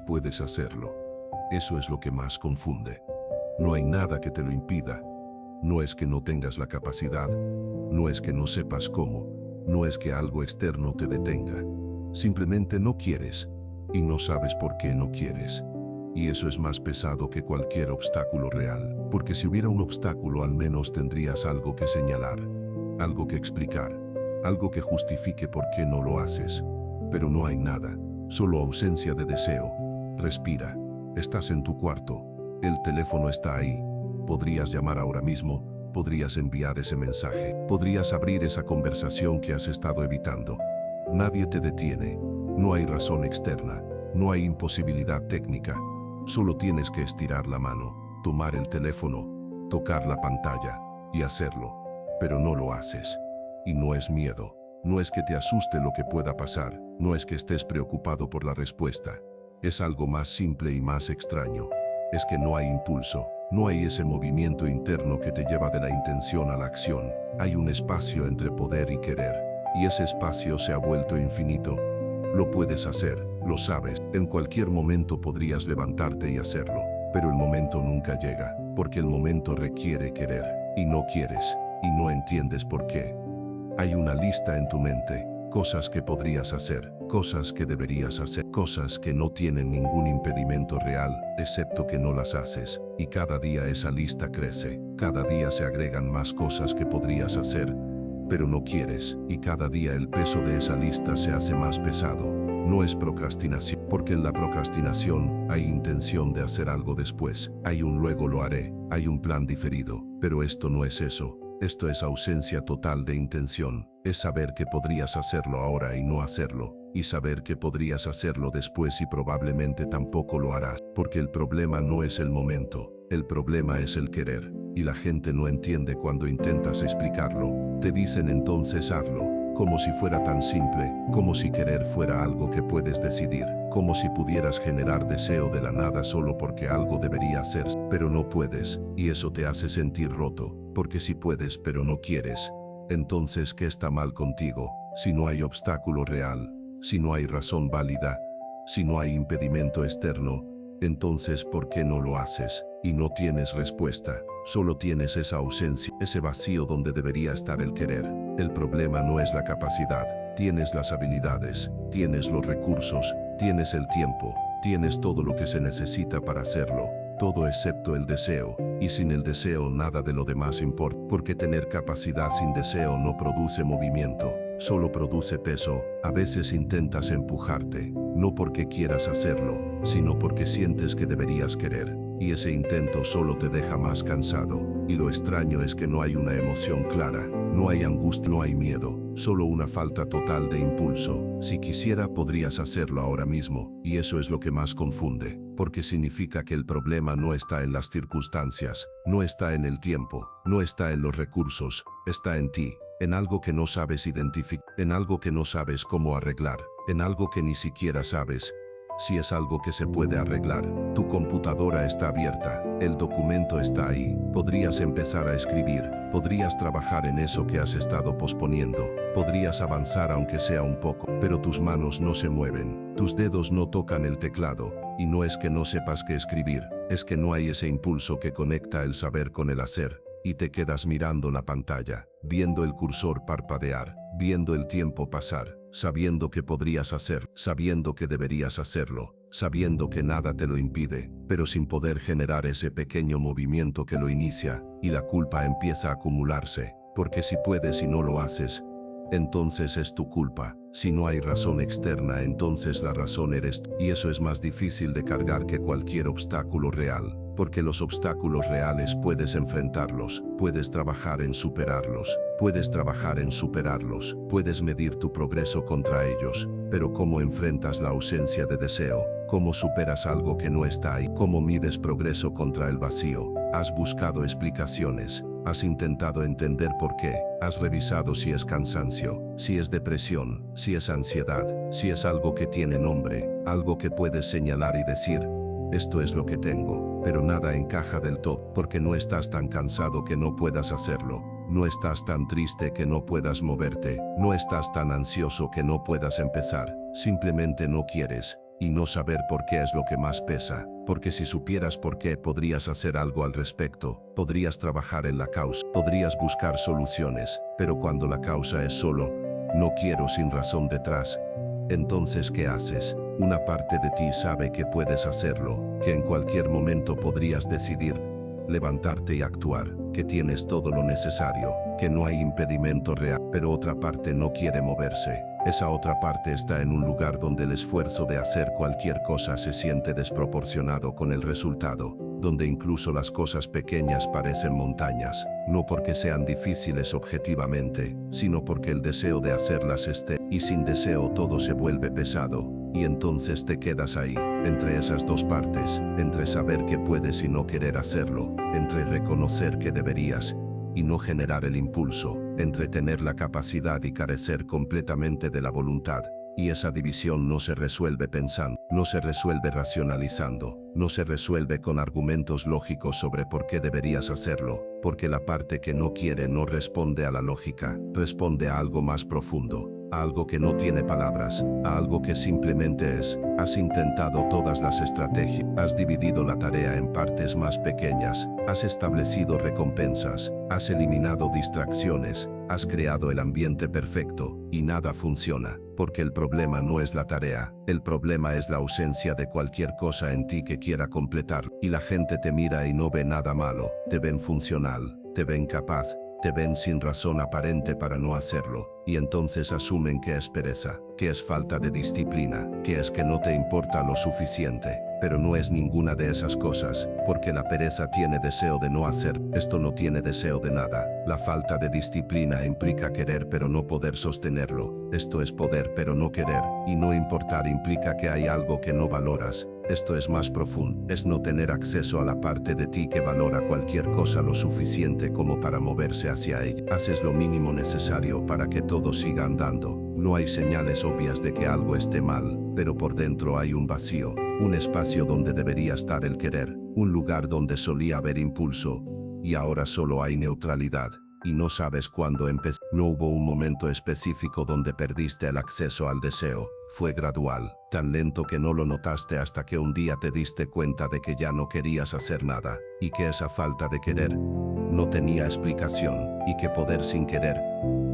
puedes hacerlo. Eso es lo que más confunde. No hay nada que te lo impida. No es que no tengas la capacidad, no es que no sepas cómo, no es que algo externo te detenga. Simplemente no quieres, y no sabes por qué no quieres. Y eso es más pesado que cualquier obstáculo real, porque si hubiera un obstáculo al menos tendrías algo que señalar, algo que explicar, algo que justifique por qué no lo haces. Pero no hay nada, solo ausencia de deseo. Respira, estás en tu cuarto, el teléfono está ahí. Podrías llamar ahora mismo, podrías enviar ese mensaje, podrías abrir esa conversación que has estado evitando. Nadie te detiene, no hay razón externa, no hay imposibilidad técnica. Solo tienes que estirar la mano, tomar el teléfono, tocar la pantalla y hacerlo. Pero no lo haces. Y no es miedo, no es que te asuste lo que pueda pasar, no es que estés preocupado por la respuesta. Es algo más simple y más extraño. Es que no hay impulso. No hay ese movimiento interno que te lleva de la intención a la acción. Hay un espacio entre poder y querer. Y ese espacio se ha vuelto infinito. Lo puedes hacer, lo sabes. En cualquier momento podrías levantarte y hacerlo. Pero el momento nunca llega, porque el momento requiere querer. Y no quieres, y no entiendes por qué. Hay una lista en tu mente. Cosas que podrías hacer, cosas que deberías hacer, cosas que no tienen ningún impedimento real, excepto que no las haces. Y cada día esa lista crece, cada día se agregan más cosas que podrías hacer, pero no quieres, y cada día el peso de esa lista se hace más pesado. No es procrastinación, porque en la procrastinación hay intención de hacer algo después, hay un luego lo haré, hay un plan diferido, pero esto no es eso. Esto es ausencia total de intención, es saber que podrías hacerlo ahora y no hacerlo, y saber que podrías hacerlo después y probablemente tampoco lo harás, porque el problema no es el momento, el problema es el querer, y la gente no entiende cuando intentas explicarlo, te dicen entonces hazlo, como si fuera tan simple, como si querer fuera algo que puedes decidir, como si pudieras generar deseo de la nada solo porque algo debería hacerse, pero no puedes, y eso te hace sentir roto. Porque si puedes pero no quieres, entonces ¿qué está mal contigo? Si no hay obstáculo real, si no hay razón válida, si no hay impedimento externo, entonces ¿por qué no lo haces? Y no tienes respuesta, solo tienes esa ausencia, ese vacío donde debería estar el querer. El problema no es la capacidad, tienes las habilidades, tienes los recursos, tienes el tiempo, tienes todo lo que se necesita para hacerlo. Todo excepto el deseo, y sin el deseo nada de lo demás importa, porque tener capacidad sin deseo no produce movimiento, solo produce peso. A veces intentas empujarte, no porque quieras hacerlo, sino porque sientes que deberías querer, y ese intento solo te deja más cansado, y lo extraño es que no hay una emoción clara, no hay angustia, no hay miedo, solo una falta total de impulso. Si quisiera podrías hacerlo ahora mismo, y eso es lo que más confunde, porque significa que el problema no está en las circunstancias, no está en el tiempo, no está en los recursos, está en ti, en algo que no sabes identificar, en algo que no sabes cómo arreglar, en algo que ni siquiera sabes si es algo que se puede arreglar. Tu computadora está abierta, el documento está ahí, podrías empezar a escribir, podrías trabajar en eso que has estado posponiendo, podrías avanzar aunque sea un poco, pero tus manos no se mueven, tus dedos no tocan el teclado, y no es que no sepas qué escribir, es que no hay ese impulso que conecta el saber con el hacer, y te quedas mirando la pantalla, viendo el cursor parpadear, viendo el tiempo pasar, sabiendo que podrías hacer, sabiendo que deberías hacerlo, sabiendo que nada te lo impide, pero sin poder generar ese pequeño movimiento que lo inicia, y la culpa empieza a acumularse, porque si puedes y no lo haces, entonces es tu culpa. Si no hay razón externa, entonces la razón eres tú. Y eso es más difícil de cargar que cualquier obstáculo real, porque los obstáculos reales puedes enfrentarlos, puedes trabajar en superarlos, puedes medir tu progreso contra ellos, pero ¿cómo enfrentas la ausencia de deseo? ¿Cómo superas algo que no está ahí? ¿Cómo mides progreso contra el vacío? Has buscado explicaciones, has intentado entender por qué, has revisado si es cansancio, si es depresión, si es ansiedad, si es algo que tiene nombre, algo que puedes señalar y decir, esto es lo que tengo, pero nada encaja del todo, porque no estás tan cansado que no puedas hacerlo, no estás tan triste que no puedas moverte, no estás tan ansioso que no puedas empezar, simplemente no quieres. y no saber por qué es lo que más pesa, porque si supieras por qué podrías hacer algo al respecto, podrías trabajar en la causa, podrías buscar soluciones, pero cuando la causa es solo, no quiero sin razón detrás, entonces ¿qué haces? Una parte de ti sabe que puedes hacerlo, que en cualquier momento podrías decidir, levantarte y actuar, que tienes todo lo necesario, que no hay impedimento real, pero otra parte no quiere moverse. Esa otra parte está en un lugar donde el esfuerzo de hacer cualquier cosa se siente desproporcionado con el resultado, donde incluso las cosas pequeñas parecen montañas, no porque sean difíciles objetivamente, sino porque el deseo de hacerlas esté, y sin deseo todo se vuelve pesado, y entonces te quedas ahí, entre esas dos partes, entre saber que puedes y no querer hacerlo, entre reconocer que deberías, y no generar el impulso, entre tener la capacidad y carecer completamente de la voluntad. Y esa división no se resuelve pensando, no se resuelve racionalizando, no se resuelve con argumentos lógicos sobre por qué deberías hacerlo, porque la parte que no quiere no responde a la lógica, responde a algo más profundo, a algo que no tiene palabras, a algo que simplemente es. Has intentado todas las estrategias, has dividido la tarea en partes más pequeñas, has establecido recompensas, has eliminado distracciones, has creado el ambiente perfecto, y nada funciona, porque el problema no es la tarea, el problema es la ausencia de cualquier cosa en ti que quiera completar, y la gente te mira y no ve nada malo, te ven funcional, te ven capaz, te ven sin razón aparente para no hacerlo, y entonces asumen que es pereza, que es falta de disciplina, que es que no te importa lo suficiente, pero no es ninguna de esas cosas, porque la pereza tiene deseo de no hacer, esto no tiene deseo de nada, la falta de disciplina implica querer pero no poder sostenerlo, esto es poder pero no querer, y no importar implica que hay algo que no valoras. Esto es más profundo, es no tener acceso a la parte de ti que valora cualquier cosa lo suficiente como para moverse hacia ella. Haces lo mínimo necesario para que todo siga andando. No hay señales obvias de que algo esté mal, pero por dentro hay un vacío, un espacio donde debería estar el querer, un lugar donde solía haber impulso, y ahora solo hay neutralidad. Y no sabes cuándo empezó. No hubo un momento específico donde perdiste el acceso al deseo. Fue gradual, tan lento que no lo notaste hasta que un día te diste cuenta de que ya no querías hacer nada, y que esa falta de querer no tenía explicación, y que poder sin querer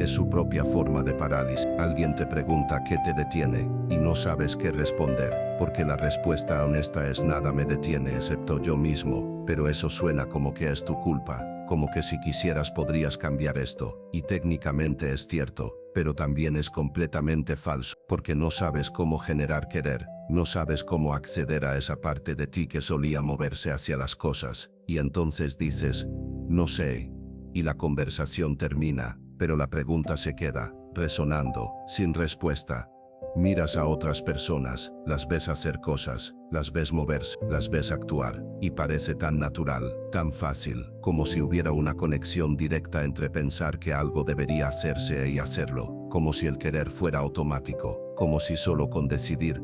es su propia forma de parálisis. Alguien te pregunta qué te detiene, y no sabes qué responder, porque la respuesta honesta es nada me detiene excepto yo mismo, pero eso suena como que es tu culpa. Como que si quisieras podrías cambiar esto, y técnicamente es cierto, pero también es completamente falso, porque no sabes cómo generar querer, no sabes cómo acceder a esa parte de ti que solía moverse hacia las cosas, y entonces dices, no sé, y la conversación termina, pero la pregunta se queda, resonando, sin respuesta. Miras a otras personas, las ves hacer cosas, las ves moverse, las ves actuar, y parece tan natural, tan fácil, como si hubiera una conexión directa entre pensar que algo debería hacerse y hacerlo, como si el querer fuera automático, como si solo con decidir,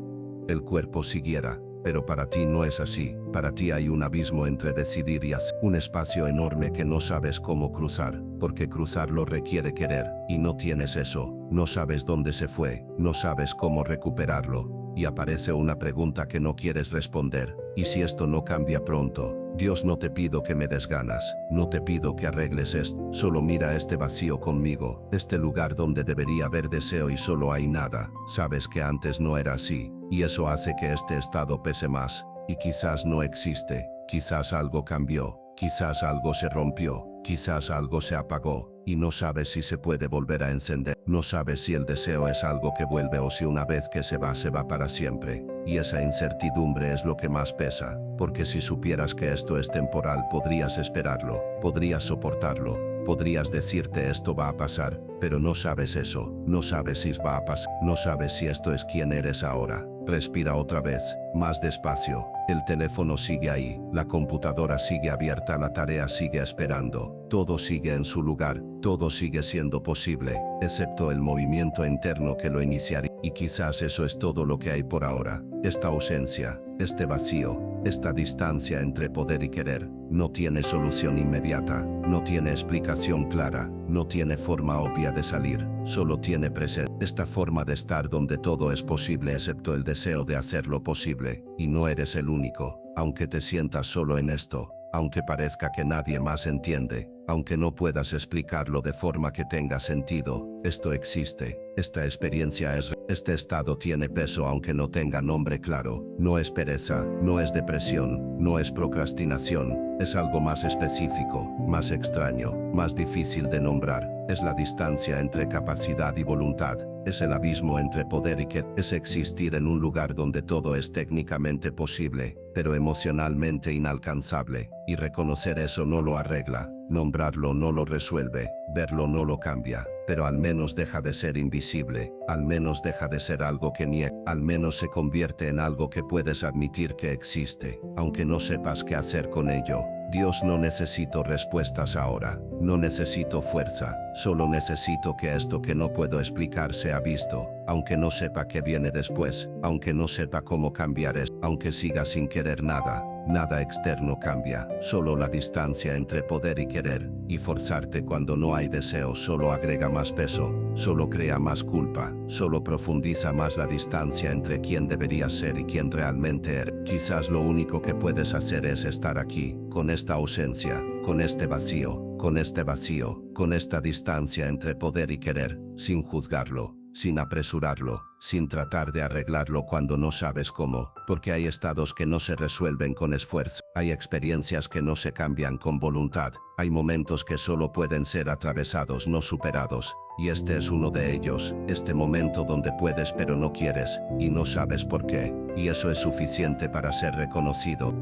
el cuerpo siguiera. Pero para ti no es así, para ti hay un abismo entre decidir y hacer, un espacio enorme que no sabes cómo cruzar, porque cruzarlo requiere querer, y no tienes eso, no sabes dónde se fue, no sabes cómo recuperarlo, y aparece una pregunta que no quieres responder, y si esto no cambia pronto, Dios, no te pido que me des ganas, no te pido que arregles esto, solo mira este vacío conmigo, este lugar donde debería haber deseo y solo hay nada, sabes que antes no era así, y eso hace que este estado pese más, y quizás no existe, quizás algo cambió, quizás algo se rompió, quizás algo se apagó, y no sabes si se puede volver a encender, no sabes si el deseo es algo que vuelve o si una vez que se va para siempre, y esa incertidumbre es lo que más pesa, porque si supieras que esto es temporal podrías esperarlo, podrías soportarlo, podrías decirte esto va a pasar, pero no sabes eso, no sabes si va a pasar, no sabes si esto es quien eres ahora. Respira otra vez, más despacio, el teléfono sigue ahí, la computadora sigue abierta, la tarea sigue esperando, todo sigue en su lugar, todo sigue siendo posible, excepto el movimiento interno que lo iniciaría, y quizás eso es todo lo que hay por ahora, esta ausencia, este vacío, esta distancia entre poder y querer, no tiene solución inmediata, no tiene explicación clara, no tiene forma obvia de salir, solo tiene presencia. Esta forma de estar donde todo es posible excepto el deseo de hacerlo posible, y no eres el único, aunque te sientas solo en esto, aunque parezca que nadie más entiende, aunque no puedas explicarlo de forma que tenga sentido, esto existe, esta experiencia es, este estado tiene peso aunque no tenga nombre claro, no es pereza, no es depresión, no es procrastinación, es algo más específico, más extraño, más difícil de nombrar, es la distancia entre capacidad y voluntad, es el abismo entre poder y que es existir en un lugar donde todo es técnicamente posible, pero emocionalmente inalcanzable, y reconocer eso no lo arregla, nombrarlo no lo resuelve, verlo no lo cambia, pero al menos deja de ser invisible, al menos deja de ser algo que niega, al menos se convierte en algo que puedes admitir que existe, aunque no sepas qué hacer con ello. Dios, no necesito respuestas ahora, no necesito fuerza, solo necesito que esto que no puedo explicar sea visto, aunque no sepa qué viene después, aunque no sepa cómo cambiar esto, aunque siga sin querer nada. Nada externo cambia, solo la distancia entre poder y querer, y forzarte cuando no hay deseo solo agrega más peso, solo crea más culpa, solo profundiza más la distancia entre quien deberías ser y quien realmente eres. Quizás lo único que puedes hacer es estar aquí, con esta ausencia, con este vacío, con esta distancia entre poder y querer, sin juzgarlo, sin apresurarlo, sin tratar de arreglarlo cuando no sabes cómo, porque hay estados que no se resuelven con esfuerzo, hay experiencias que no se cambian con voluntad, hay momentos que solo pueden ser atravesados, no superados, y este es uno de ellos, este momento donde puedes pero no quieres, y no sabes por qué, y eso es suficiente para ser reconocido.